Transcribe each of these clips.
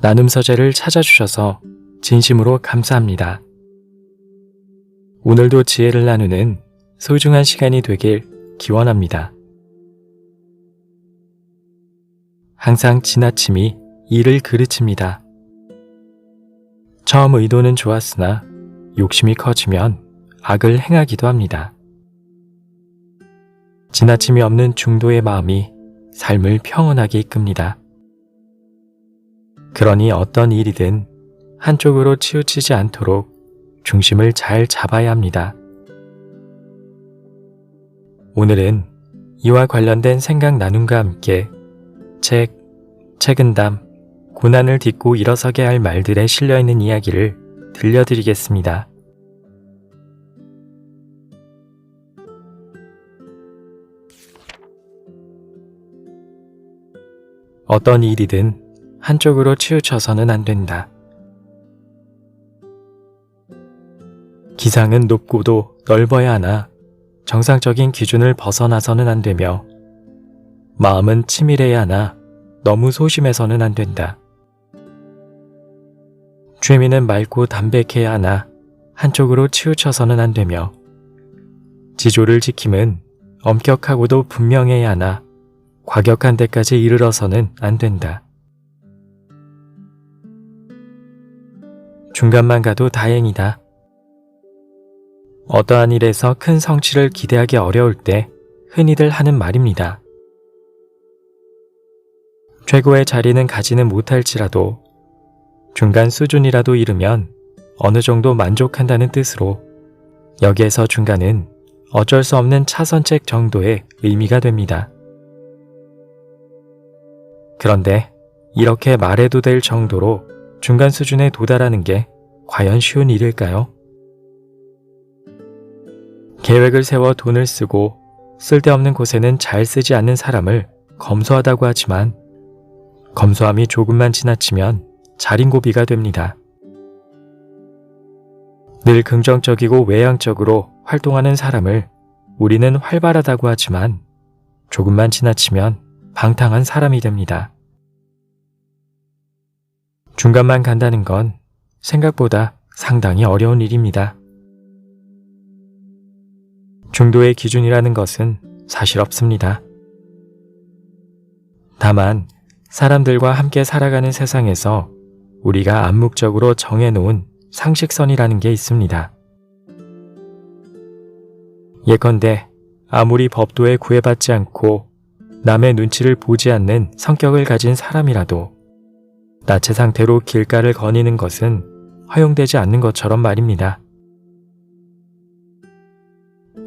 나눔 서재를 찾아주셔서 진심으로 감사합니다. 오늘도 지혜를 나누는 소중한 시간이 되길 기원합니다. 항상 지나침이 이를 그르칩니다. 처음 의도는 좋았으나 욕심이 커지면 악을 행하기도 합니다. 지나침이 없는 중도의 마음이 삶을 평온하게 이끕니다. 그러니 어떤 일이든 한쪽으로 치우치지 않도록 중심을 잘 잡아야 합니다. 오늘은 이와 관련된 생각 나눔과 함께 책은담, 고난을 딛고 일어서게 할 말들에 실려있는 이야기를 들려드리겠습니다. 어떤 일이든 한쪽으로 치우쳐서는 안 된다. 기상은 높고도 넓어야 하나 정상적인 기준을 벗어나서는 안 되며 마음은 치밀해야 하나 너무 소심해서는 안 된다. 죄미는 맑고 담백해야 하나 한쪽으로 치우쳐서는 안 되며 지조를 지킴은 엄격하고도 분명해야 하나 과격한 데까지 이르러서는 안 된다. 중간만 가도 다행이다. 어떠한 일에서 큰 성취를 기대하기 어려울 때 흔히들 하는 말입니다. 최고의 자리는 가지는 못할지라도 중간 수준이라도 이르면 어느 정도 만족한다는 뜻으로 여기에서 중간은 어쩔 수 없는 차선책 정도의 의미가 됩니다. 그런데 이렇게 말해도 될 정도로 중간 수준에 도달하는 게 과연 쉬운 일일까요? 계획을 세워 돈을 쓰고 쓸데없는 곳에는 잘 쓰지 않는 사람을 검소하다고 하지만 검소함이 조금만 지나치면 자린고비가 됩니다. 늘 긍정적이고 외향적으로 활동하는 사람을 우리는 활발하다고 하지만 조금만 지나치면 방탕한 사람이 됩니다. 중간만 간다는 건 생각보다 상당히 어려운 일입니다. 중도의 기준이라는 것은 사실 없습니다. 다만 사람들과 함께 살아가는 세상에서 우리가 암묵적으로 정해놓은 상식선이라는 게 있습니다. 예컨대 아무리 법도에 구애받지 않고 남의 눈치를 보지 않는 성격을 가진 사람이라도 나체 상태로 길가를 거니는 것은 허용되지 않는 것처럼 말입니다.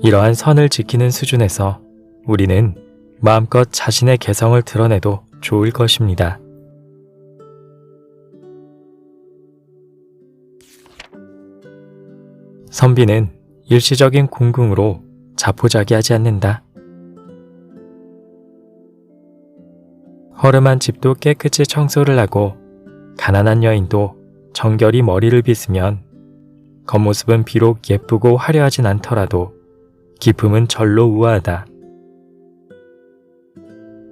이러한 선을 지키는 수준에서 우리는 마음껏 자신의 개성을 드러내도 좋을 것입니다. 선비는 일시적인 궁궁으로 자포자기하지 않는다. 허름한 집도 깨끗이 청소를 하고 가난한 여인도 정결히 머리를 빗으면 겉모습은 비록 예쁘고 화려하진 않더라도 기품은 절로 우아하다.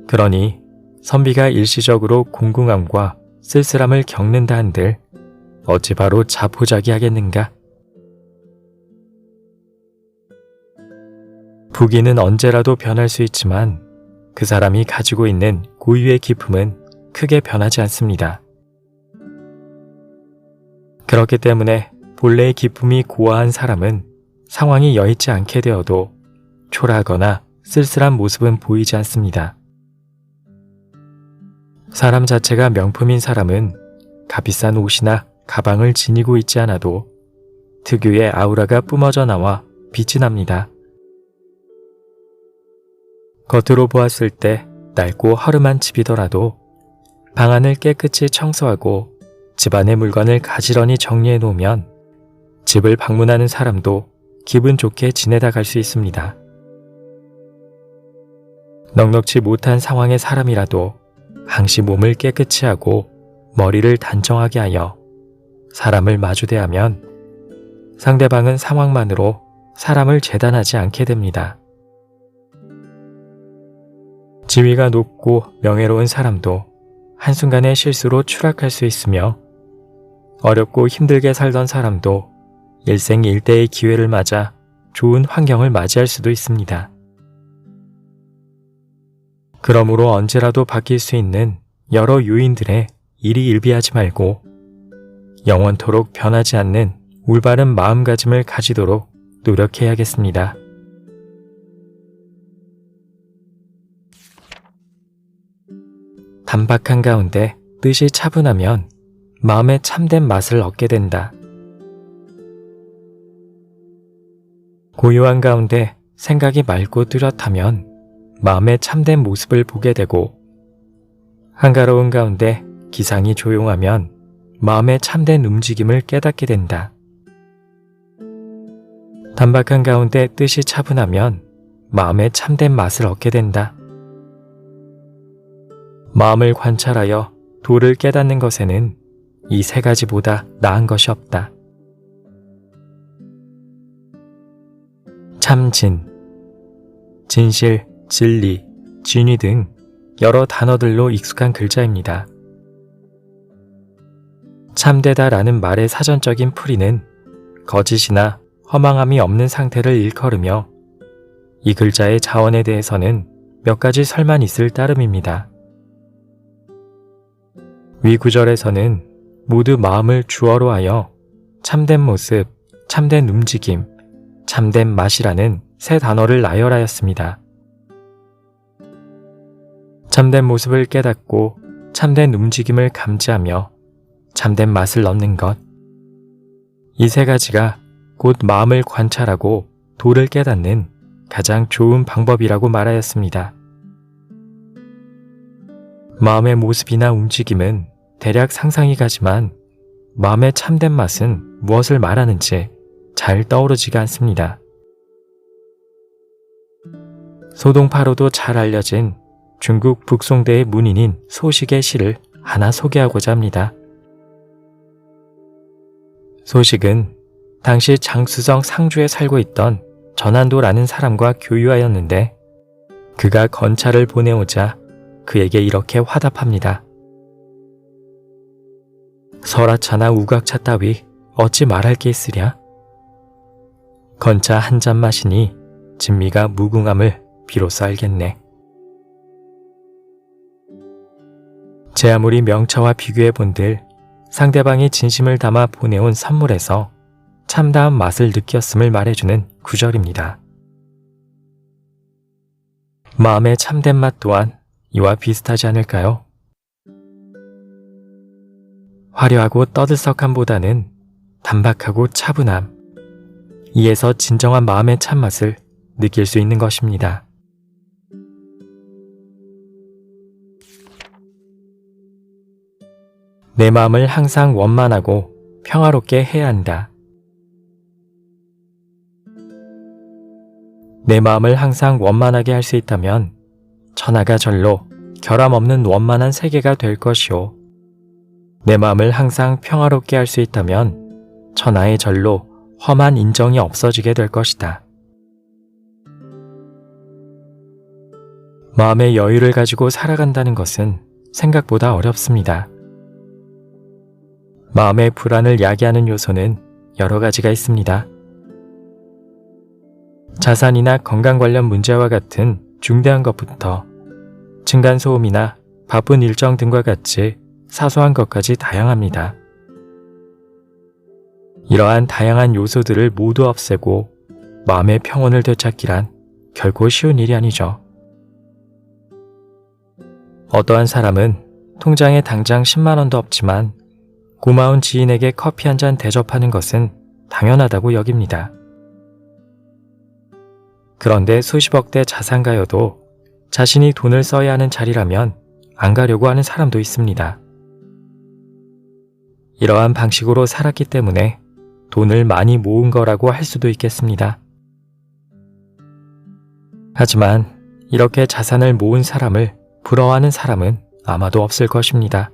그러니 선비가 일시적으로 궁궁함과 쓸쓸함을 겪는다 한들 어찌 바로 자포자기하겠는가? 부귀는 언제라도 변할 수 있지만 그 사람이 가지고 있는 고유의 기품은 크게 변하지 않습니다. 그렇기 때문에 본래의 기품이 고아한 사람은 상황이 여의치 않게 되어도 초라하거나 쓸쓸한 모습은 보이지 않습니다. 사람 자체가 명품인 사람은 값비싼 옷이나 가방을 지니고 있지 않아도 특유의 아우라가 뿜어져 나와 빛이 납니다. 겉으로 보았을 때 낡고 허름한 집이더라도 방 안을 깨끗이 청소하고 집안의 물건을 가지런히 정리해 놓으면 집을 방문하는 사람도 기분 좋게 지내다 갈 수 있습니다. 넉넉지 못한 상황의 사람이라도 항시 몸을 깨끗이 하고 머리를 단정하게 하여 사람을 마주대하면 상대방은 상황만으로 사람을 재단하지 않게 됩니다. 지위가 높고 명예로운 사람도 한순간의 실수로 추락할 수 있으며 어렵고 힘들게 살던 사람도 일생일대의 기회를 맞아 좋은 환경을 맞이할 수도 있습니다. 그러므로 언제라도 바뀔 수 있는 여러 요인들에 일희일비하지 말고 영원토록 변하지 않는 올바른 마음가짐을 가지도록 노력해야겠습니다. 단박한 가운데 뜻이 차분하면 마음의 참된 맛을 얻게 된다. 고요한 가운데 생각이 맑고 뚜렷하면 마음의 참된 모습을 보게 되고, 한가로운 가운데 기상이 조용하면 마음의 참된 움직임을 깨닫게 된다. 단박한 가운데 뜻이 차분하면 마음의 참된 맛을 얻게 된다. 마음을 관찰하여 도를 깨닫는 것에는 이 세 가지보다 나은 것이 없다. 참진, 진실, 진리, 진위 등 여러 단어들로 익숙한 글자입니다. 참되다라는 말의 사전적인 풀이는 거짓이나 허망함이 없는 상태를 일컬으며, 이 글자의 자원에 대해서는 몇 가지 설만 있을 따름입니다. 위 구절에서는 모두 마음을 주어로 하여 참된 모습, 참된 움직임, 참된 맛이라는 세 단어를 나열하였습니다. 참된 모습을 깨닫고 참된 움직임을 감지하며 참된 맛을 넣는 것, 이 세 가지가 곧 마음을 관찰하고 도를 깨닫는 가장 좋은 방법이라고 말하였습니다. 마음의 모습이나 움직임은 대략 상상이 가지만 마음의 참된 맛은 무엇을 말하는지 잘 떠오르지가 않습니다. 소동파로도 잘 알려진 중국 북송대의 문인인 소식의 시를 하나 소개하고자 합니다. 소식은 당시 장수성 상주에 살고 있던 전한도라는 사람과 교유하였는데, 그가 건차를 보내오자 그에게 이렇게 화답합니다. 설화차나 우각차 따위 어찌 말할 게 있으랴? 건차 한 잔 마시니 진미가 무궁함을 비로소 알겠네. 제 아무리 명차와 비교해 본들 상대방이 진심을 담아 보내온 선물에서 참다운 맛을 느꼈음을 말해주는 구절입니다. 마음의 참된 맛 또한 이와 비슷하지 않을까요? 화려하고 떠들썩함보다는 단박하고 차분함, 이에서 진정한 마음의 참맛을 느낄 수 있는 것입니다. 내 마음을 항상 원만하고 평화롭게 해야 한다. 내 마음을 항상 원만하게 할 수 있다면 천하가 절로 결함 없는 원만한 세계가 될 것이요, 내 마음을 항상 평화롭게 할 수 있다면 천하의 절로 험한 인정이 없어지게 될 것이다. 마음의 여유를 가지고 살아간다는 것은 생각보다 어렵습니다. 마음의 불안을 야기하는 요소는 여러 가지가 있습니다. 자산이나 건강 관련 문제와 같은 중대한 것부터 층간소음이나 바쁜 일정 등과 같이 사소한 것까지 다양합니다. 이러한 다양한 요소들을 모두 없애고 마음의 평온을 되찾기란 결코 쉬운 일이 아니죠. 어떠한 사람은 통장에 당장 10만 원도 없지만 고마운 지인에게 커피 한 잔 대접하는 것은 당연하다고 여깁니다. 그런데 수십억대 자산가여도 자신이 돈을 써야 하는 자리라면 안 가려고 하는 사람도 있습니다. 이러한 방식으로 살았기 때문에 돈을 많이 모은 거라고 할 수도 있겠습니다. 하지만 이렇게 자산을 모은 사람을 부러워하는 사람은 아마도 없을 것입니다.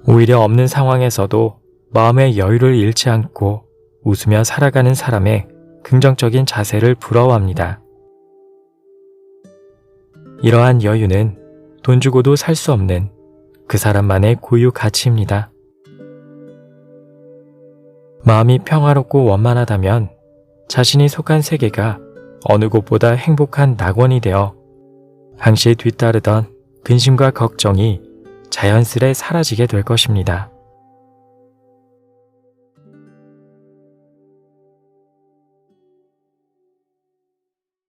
오히려 없는 상황에서도 마음의 여유를 잃지 않고 웃으며 살아가는 사람의 긍정적인 자세를 부러워합니다. 이러한 여유는 돈 주고도 살 수 없는 그 사람만의 고유 가치입니다. 마음이 평화롭고 원만하다면 자신이 속한 세계가 어느 곳보다 행복한 낙원이 되어 항시 뒤따르던 근심과 걱정이 자연스레 사라지게 될 것입니다.